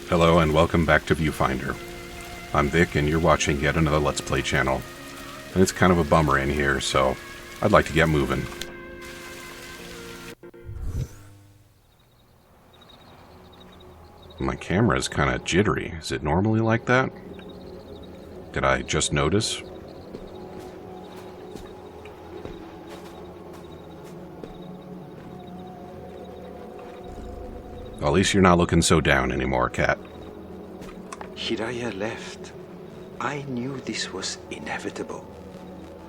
Hello and welcome back to Viewfinder. I'm Vic and you're watching yet another Let's Play channel. And it's kind of a bummer in here, so I'd like to get moving. My camera is kind of jittery. Is it normally like that? Did I just notice? Well, at least you're not looking so down anymore, Cat. Hiraya left. I knew this was inevitable,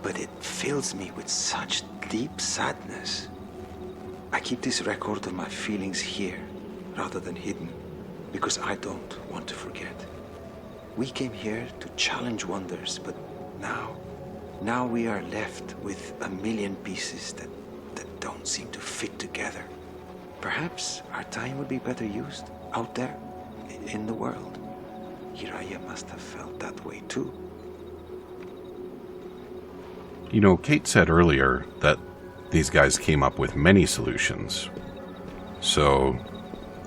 but it fills me with such deep sadness. I keep this record of my feelings here, rather than hidden, because I don't want to forget. We came here to challenge wonders, but now we are left with a million pieces that don't seem to fit together. Perhaps our time would be better used out there, in the world. Hiraya must have felt that way too. You know, Kate said earlier that these guys came up with many solutions. So,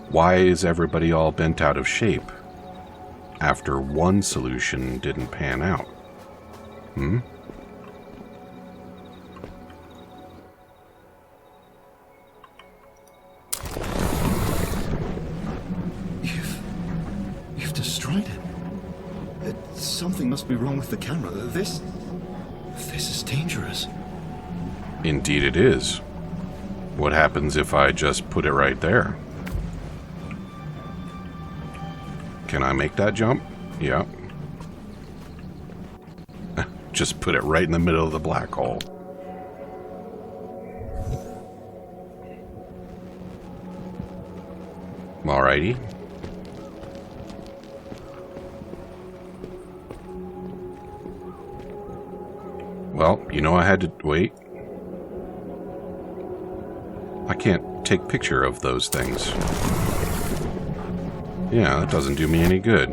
why is everybody all bent out of shape after one solution didn't pan out? You've destroyed it. Something must be wrong with the camera. This is dangerous. Indeed it is. What happens if I just put it right there? Can I make that jump? Yeah. Just put it right in the middle of the black hole. Alrighty. Well, you know I had to wait. I can't take picture of those things. Yeah, that doesn't do me any good.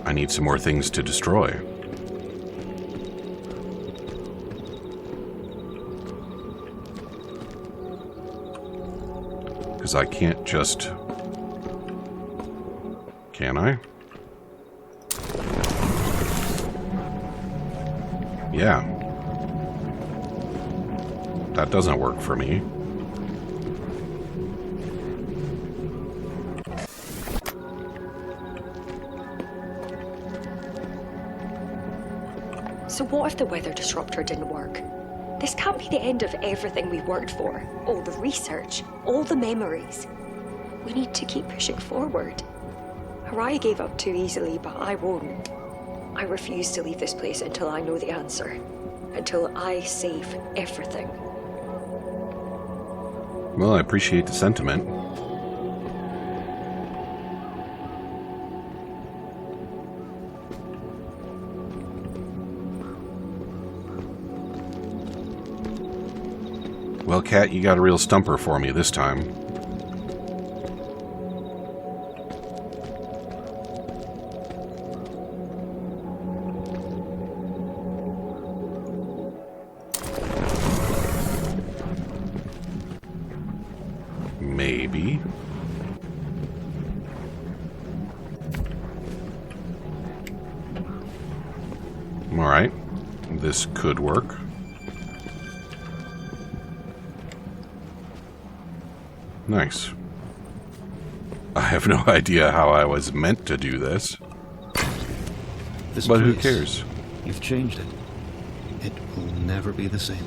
I need some more things to destroy. Because I can't just... Can I? Yeah. That doesn't work for me. So what if the weather disruptor didn't work? This can't be the end of everything we worked for. All the research, all the memories. We need to keep pushing forward. Hiraya gave up too easily, but I won't. I refuse to leave this place until I know the answer. Until I save everything. Well, I appreciate the sentiment. Well, Cat, you got a real stumper for me this time. Maybe. Alright. This could work. Nice. I have no idea how I was meant to do this. But who cares? You've changed it. It will never be the same.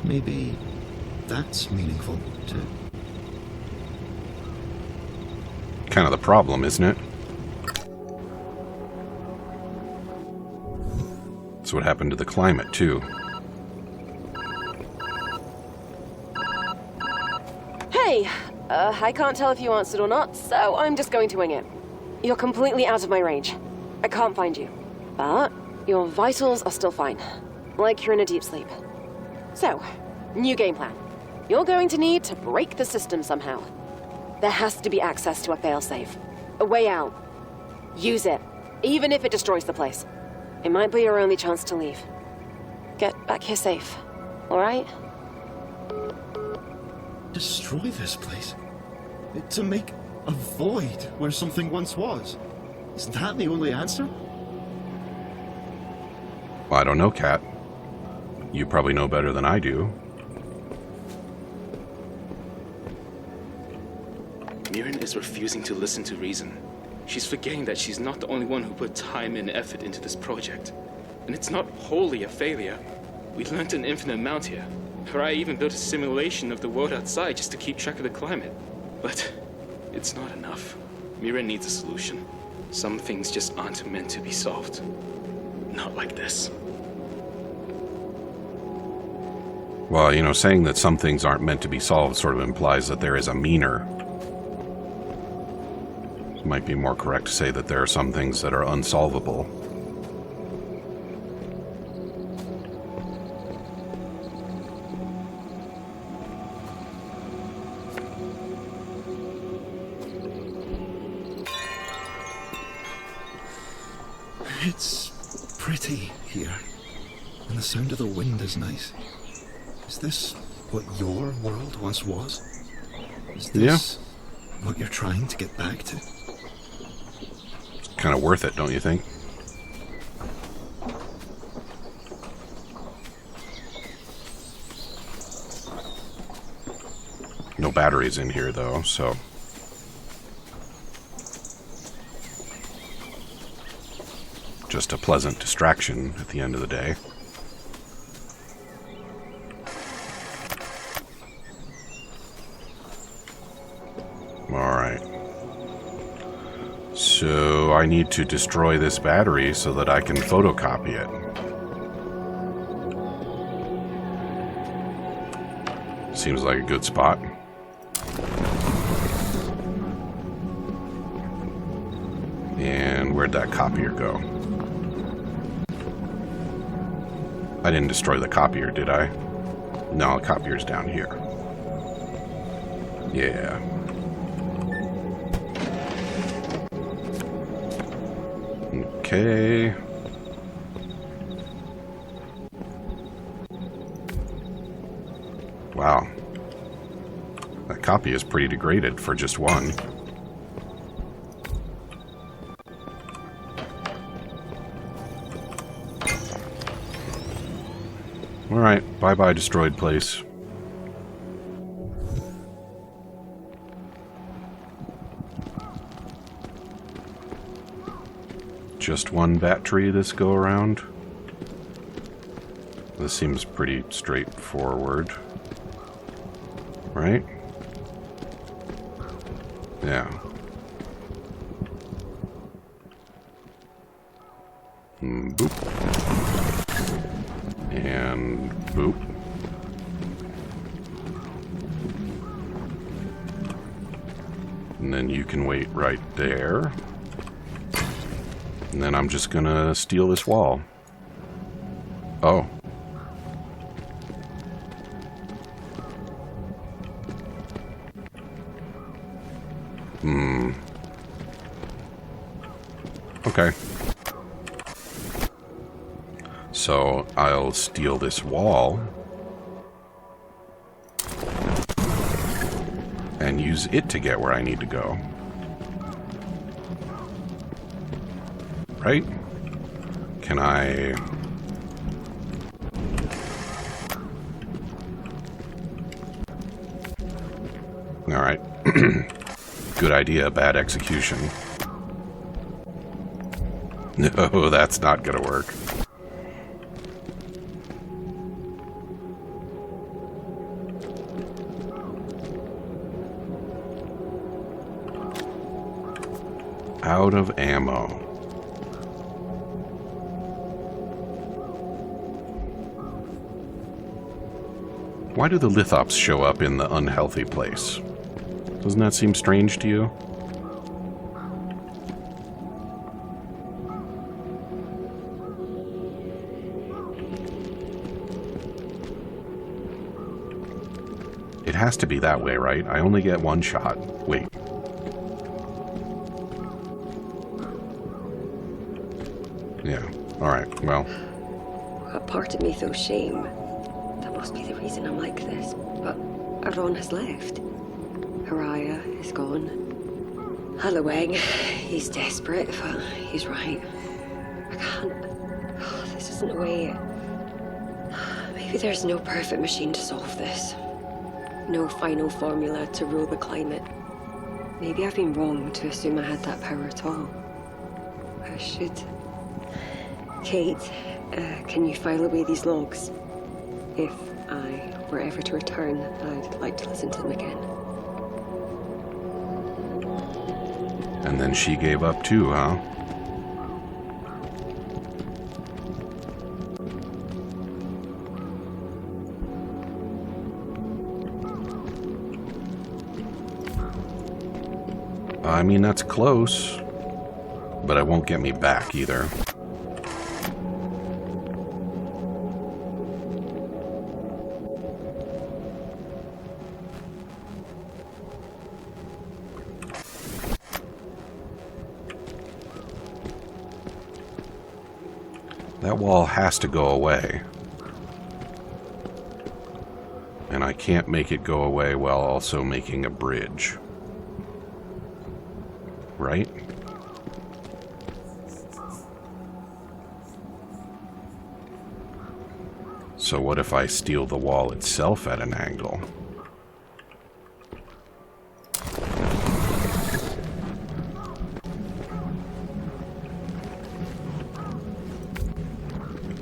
Maybe that's meaningful, too. Kind of the problem, isn't it? That's what happened to the climate, too. Hey! I can't tell if you answered or not, so I'm just going to wing it. You're completely out of my range. I can't find you. But your vitals are still fine. Like you're in a deep sleep. So, new game plan. You're going to need to break the system somehow. There has to be access to a failsafe. A way out. Use it. Even if it destroys the place. It might be your only chance to leave. Get back here safe, alright? Destroy this place? To make a void where something once was? Is that the only answer? Well, I don't know, Kat. You probably know better than I do. Mirren is refusing to listen to reason. She's forgetting that she's not the only one who put time and effort into this project. And it's not wholly a failure. We learned an infinite amount here. Harai even built a simulation of the world outside just to keep track of the climate. But it's not enough. Mirren needs a solution. Some things just aren't meant to be solved. Not like this. Well, you know, saying that some things aren't meant to be solved sort of implies that there is a meaner. It might be more correct to say that there are some things that are unsolvable. It's pretty here, and the sound of the wind is nice. Is this what your world once was? Is this what you're trying to get back to? It's kind of worth it, don't you think? No batteries in here, though, so... just a pleasant distraction at the end of the day. Alright. So I need to destroy this battery so that I can photocopy it. Seems like a good spot. And where'd that copier go? I didn't destroy the copier, did I? No, the copier's down here. Yeah. Okay. Wow. That copy is pretty degraded for just one. Alright, bye-bye destroyed place. Just one battery this go around. This seems pretty straightforward. Right? Yeah. Boop. And boop. And then you can wait right there. And then I'm just gonna steal this wall. Oh. Okay. So I'll steal this wall and use it to get where I need to go. Right? Can I... Alright. Good idea, bad execution. No, that's not gonna work. Out of ammo. Why do the lithops show up in the unhealthy place? Doesn't that seem strange to you? It has to be that way, right? I only get one shot. Wait. Yeah. Alright, well. A part of me feels shame. That must be the reason I'm like this. But Aaron has left. Araya is gone. Halloween, he's desperate, but he's right. I can't. This isn't a way. Maybe there's no perfect machine to solve this. No final formula to rule the climate. Maybe I've been wrong to assume I had that power at all. I should. Kate, can you file away these logs? If I were ever to return, I'd like to listen to them again. And then she gave up too, huh? I mean, that's close, but it won't get me back either. That wall has to go away. And I can't make it go away while also making a bridge. Right? So what if I steal the wall itself at an angle?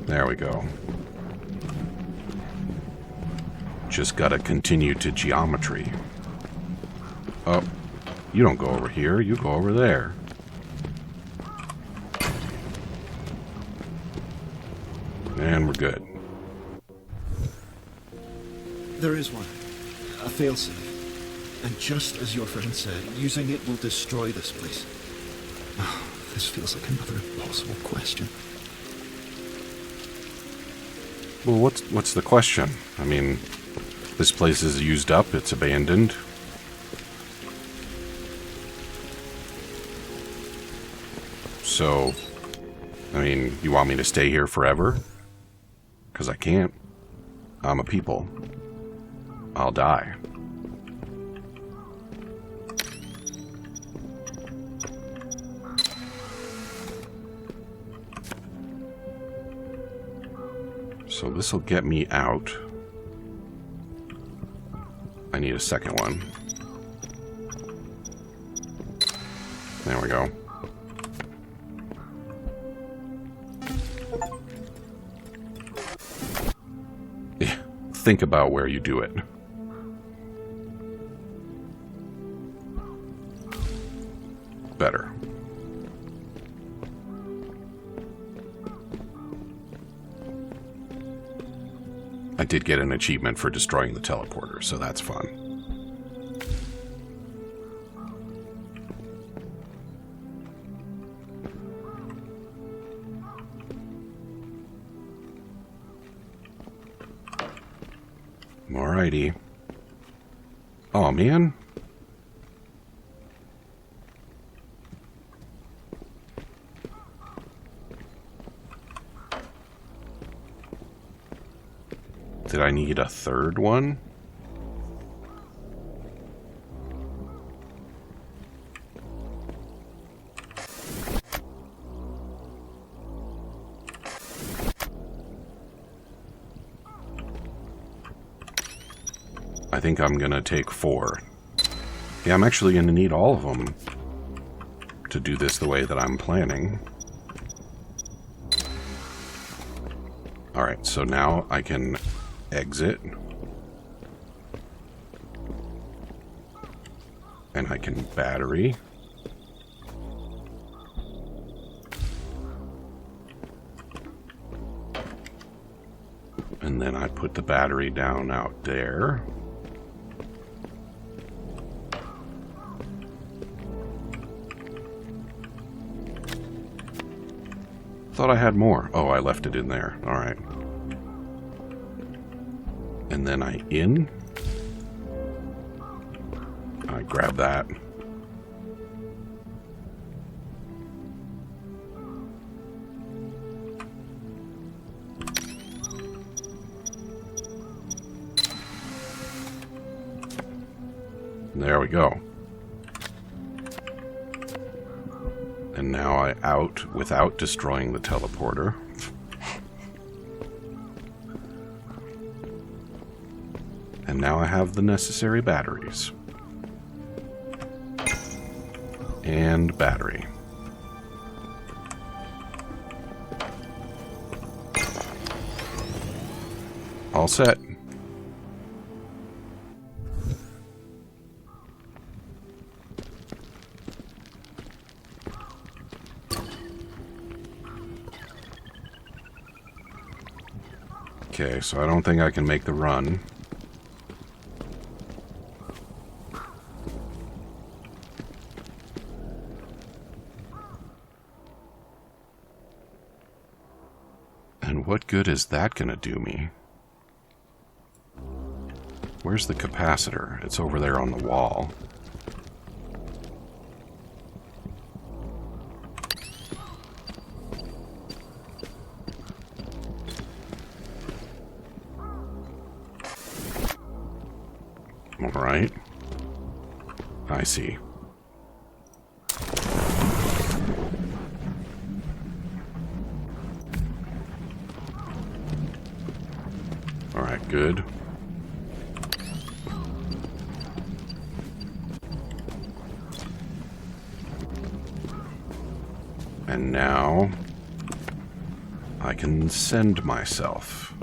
There we go. Just gotta continue to geometry. Oh. You don't go over here, you go over there. And we're good. There is one. A failsafe. And just as your friend said, using it will destroy this place. Oh, this feels like another impossible question. Well, what's the question? I mean, this place is used up, it's abandoned. So, I mean, you want me to stay here forever? Because I can't. I'm a people. I'll die. So this will get me out. I need a second one. There we go. Think about where you do it. Better. I did get an achievement for destroying the teleporter, so that's fun. Alrighty. Oh, man. Did I need a third one? I think I'm gonna take 4. Yeah, I'm actually gonna need all of them to do this the way that I'm planning. Alright, so now I can exit. And I can battery. And then I put the battery down out there. Thought I had more. Oh, I left it in there. Alright. And then I grab that. There we go. And now I out without destroying the teleporter. And now I have the necessary batteries. And battery. All set. Okay, so I don't think I can make the run. And what good is that gonna do me? Where's the capacitor? It's over there on the wall. All right. I see. All right, good. And now I can send myself.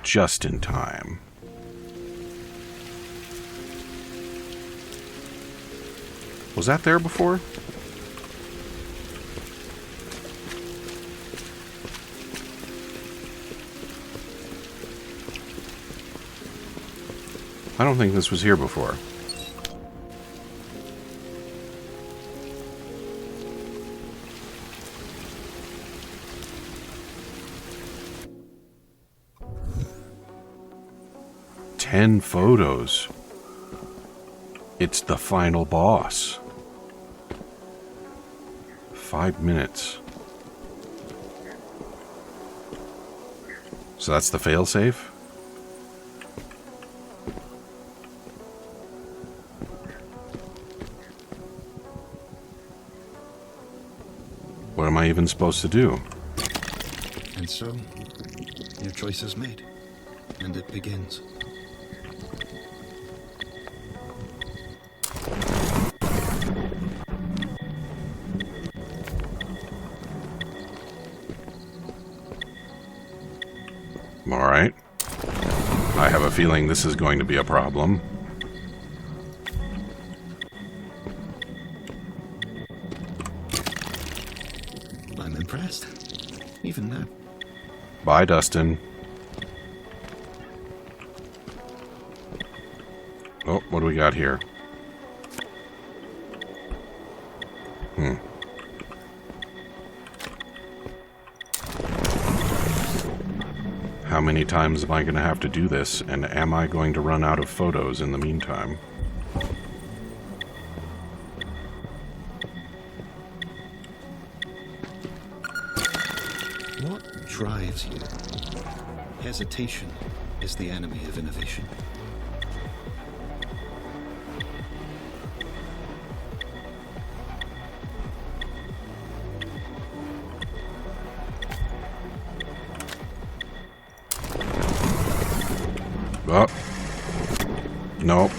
Just in time. Was that there before? I don't think this was here before. Ten photos. It's the final boss. 5 minutes. So that's the failsafe? What am I even supposed to do? And so, your choice is made, and it begins. All right. I have a feeling this is going to be a problem. I'm impressed, even now. Bye, Dustin. Oh, what do we got here? How many times am I going to have to do this, and am I going to run out of photos in the meantime? What drives you? Hesitation is the enemy of innovation. Oh. Nope.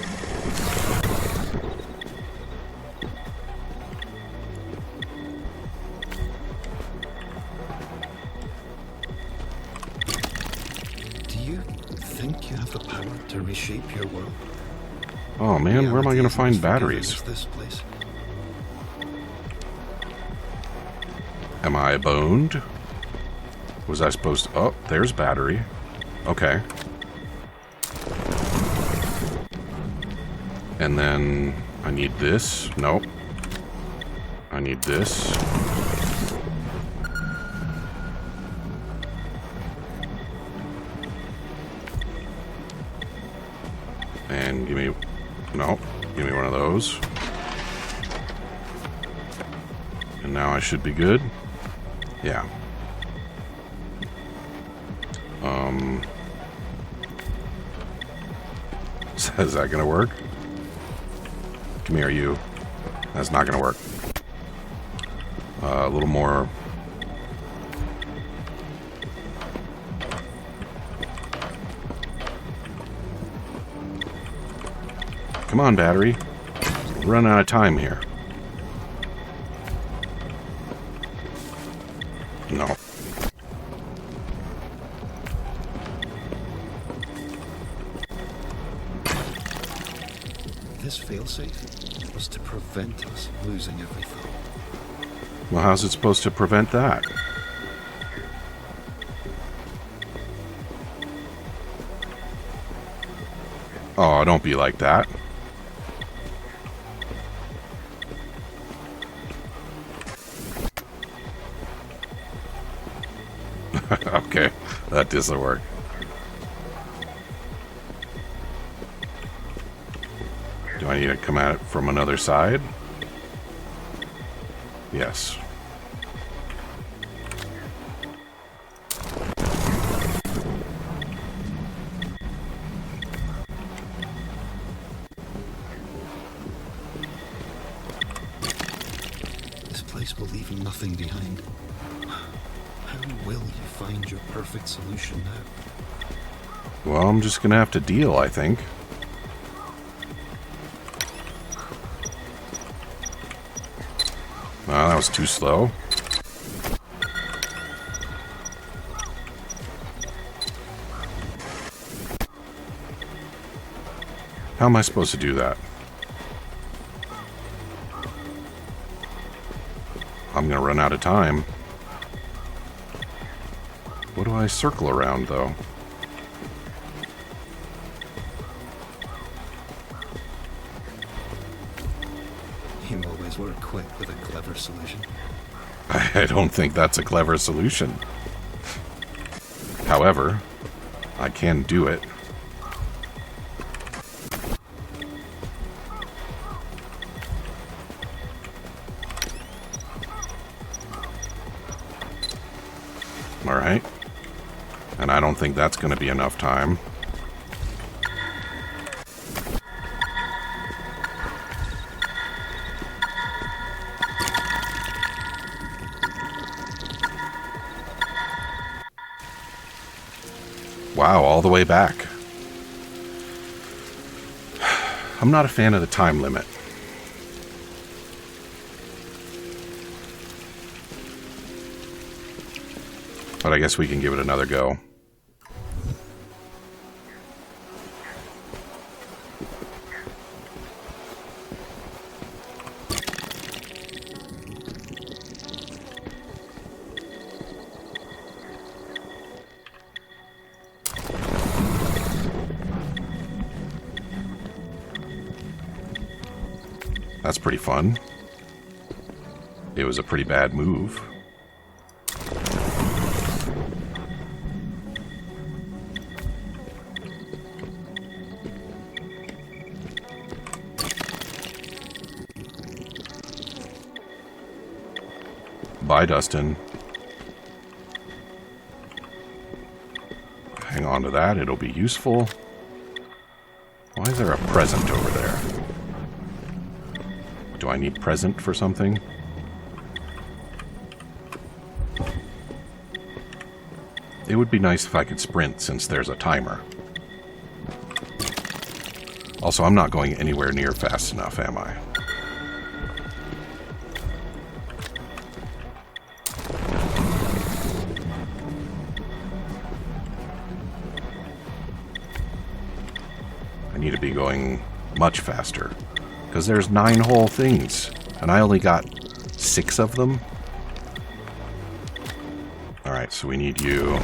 Do you think you have the power to reshape your world? Oh man, where am I going to find Reality batteries? is forgiving as this place. Am I boned? Was I supposed to... Oh, there's battery. Okay. And then I need this. Nope. I need this. And give me... Nope. Give me one of those. And now I should be good. Yeah. Is that gonna work? Come here, you. That's not gonna work. A little more. Come on, battery. We're running out of time here. No. This failsafe was to prevent us losing everything. Well, how's it supposed to prevent that? Oh, don't be like that. Okay, that doesn't work. Do I need to come at it from another side? Yes. This place will leave nothing behind. How will you find your perfect solution now? Well, I'm just gonna have to deal, I think. Oh, that was too slow. How am I supposed to do that? I'm gonna run out of time. What do I circle around, though? You always were quick with a clever solution. I don't think that's a clever solution. However, I can do it. Alright. And I don't think that's going to be enough time. Wow, all the way back. I'm not a fan of the time limit. But I guess we can give it another go. That's pretty fun. It was a pretty bad move. Bye, Dustin. Hang on to that, it'll be useful. Why is there a present over there? Do I need present for something? It would be nice if I could sprint since there's a timer. Also, I'm not going anywhere near fast enough, am I? I need to be going much faster. Because there's 9 whole things, and I only got 6 of them. Alright, so we need you.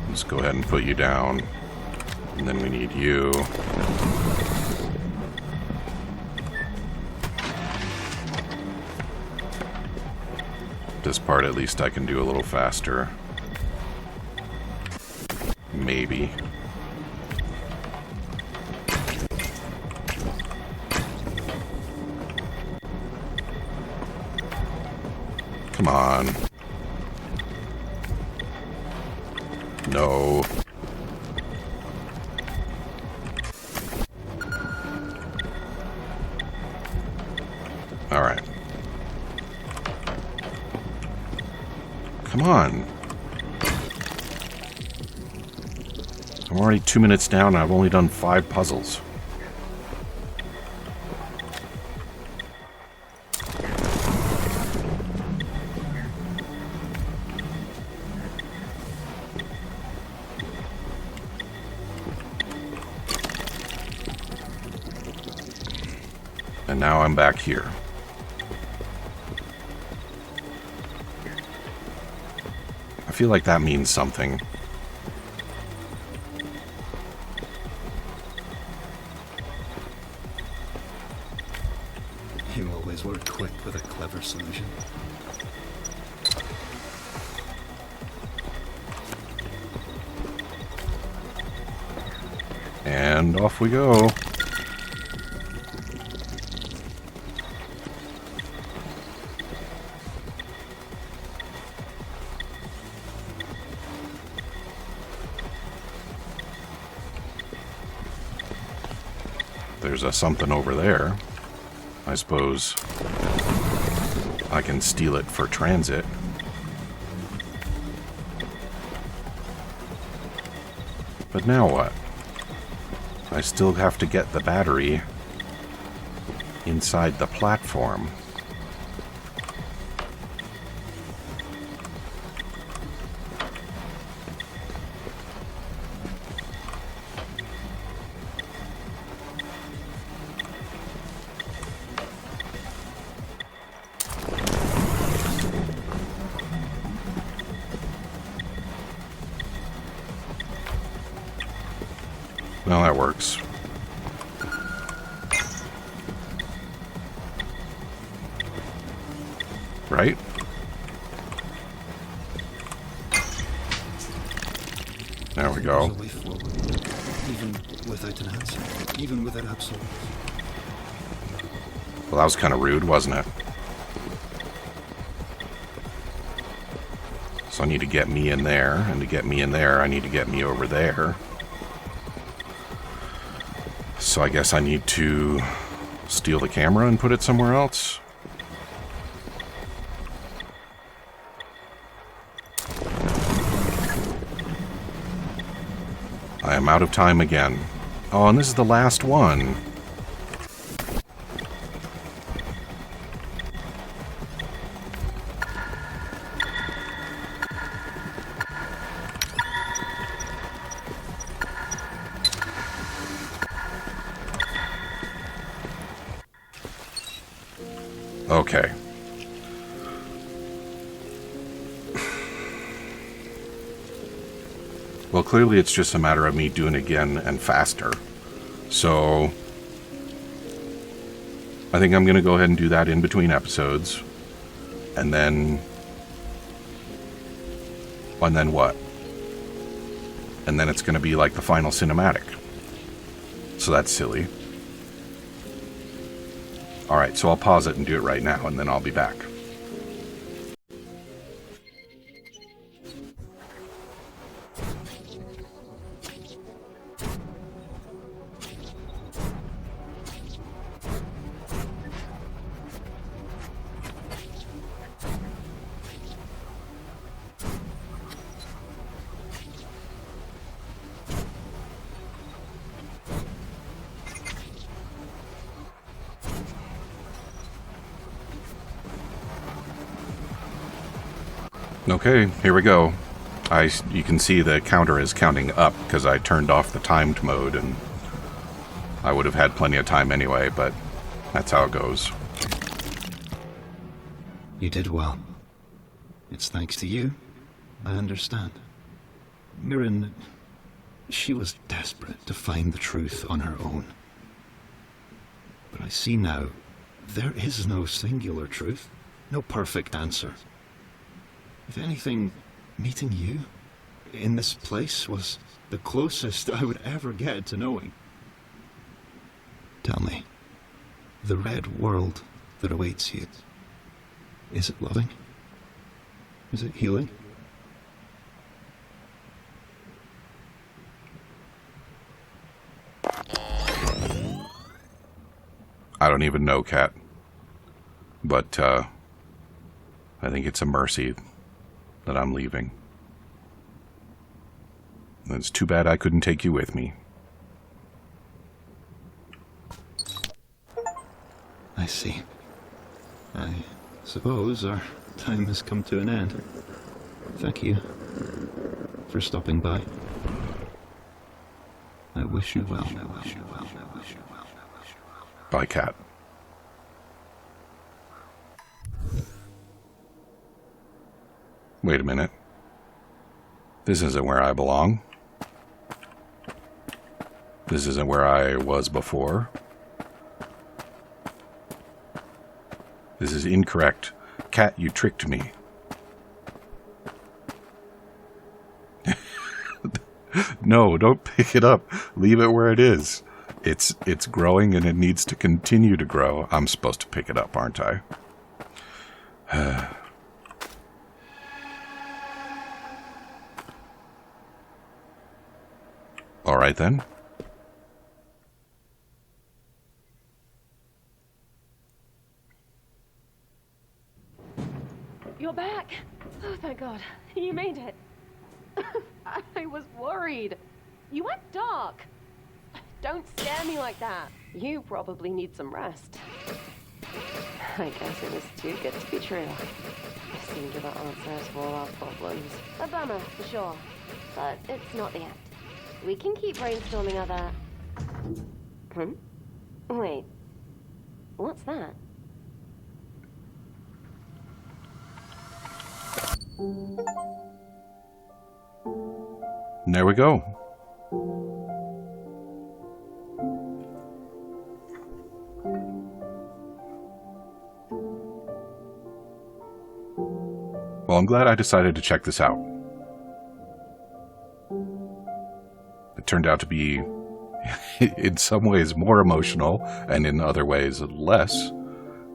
Let's go ahead and put you down. And then we need you. This part at least I can do a little faster. Maybe. on. No. Alright. Come on. I'm already 2 minutes down and I've only done 5 puzzles. And now I'm back here. I feel like that means something. You always were quick with a clever solution. And off we go. There's a something over there. I suppose I can steal it for transit. But now what? I still have to get the battery inside the platform. Well, that works. Right? There we go. There's a way forward, even without an answer, even without absolutes. Well, that was kind of rude, wasn't it? So I need to get me in there, and to get me in there, I need to get me over there. So I guess I need to steal the camera and put it somewhere else. I am out of time again. Oh, and this is the last one. Okay. Well, clearly it's just a matter of me doing it again and faster. So I think I'm going to go ahead and do that in between episodes. And then what? And then it's going to be like the final cinematic. So that's silly. Alright, so I'll pause it and do it right now, and then I'll be back. Okay, here we go. You can see the counter is counting up because I turned off the timed mode, and I would have had plenty of time anyway, but that's how it goes. You did well. It's thanks to you. I understand. Mirren, she was desperate to find the truth on her own. But I see now, there is no singular truth, no perfect answer. If anything, meeting you in this place was the closest I would ever get to knowing. Tell me, the red world that awaits you, is it loving? Is it healing? I don't even know, Cat. But, I think it's a mercy that I'm leaving. It's too bad I couldn't take you with me. I see. I suppose our time has come to an end. Thank you for stopping by. I wish you well. Bye, Cat. Wait a minute. This isn't where I belong. This isn't where I was before. This is incorrect. Cat, you tricked me. No, don't pick it up. Leave it where it is. It's growing and it needs to continue to grow. I'm supposed to pick it up, aren't I? All right then. You're back! Oh, thank God. You made it. I was worried. You went dark. Don't scare me like that. You probably need some rest. I guess it was too good to be true. I seem to have answers for all our problems. A bummer, for sure. But it's not the end. We can keep brainstorming other... Wait. What's that? And there we go. Well, I'm glad I decided to check this out. It turned out to be, in some ways, more emotional, and in other ways, less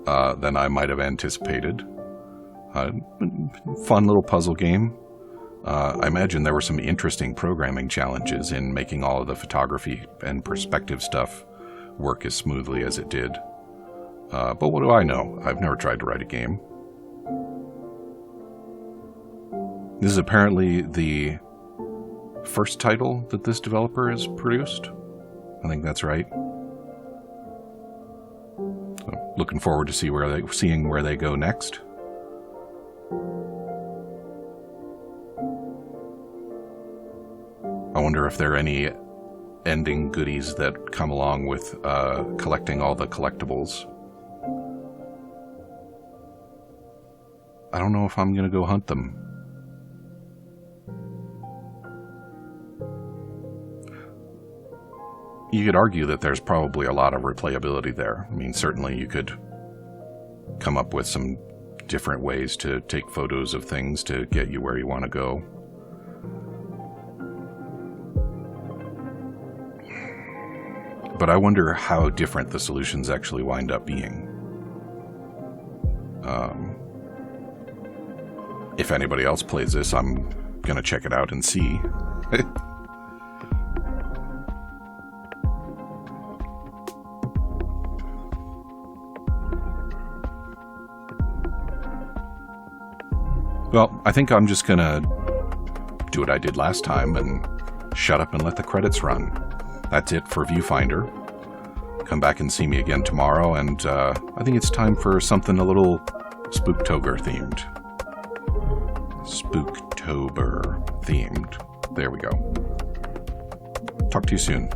than I might have anticipated. Fun little puzzle game. I imagine there were some interesting programming challenges in making all of the photography and perspective stuff work as smoothly as it did. But what do I know? I've never tried to write a game. This is apparently the first title that this developer has produced. I think that's right. So, looking forward to seeing where they go next. I wonder if there are any ending goodies that come along with collecting all the collectibles. I don't know if I'm going to go hunt them. You could argue that there's probably a lot of replayability there. I mean, certainly you could come up with some different ways to take photos of things to get you where you want to go. But I wonder how different the solutions actually wind up being. If anybody else plays this, I'm going to check it out and see. Well, I think I'm just going to do what I did last time and shut up and let the credits run. That's it for Viewfinder. Come back and see me again tomorrow, and I think it's time for something a little Spooktober themed. Spooktober themed. There we go. Talk to you soon.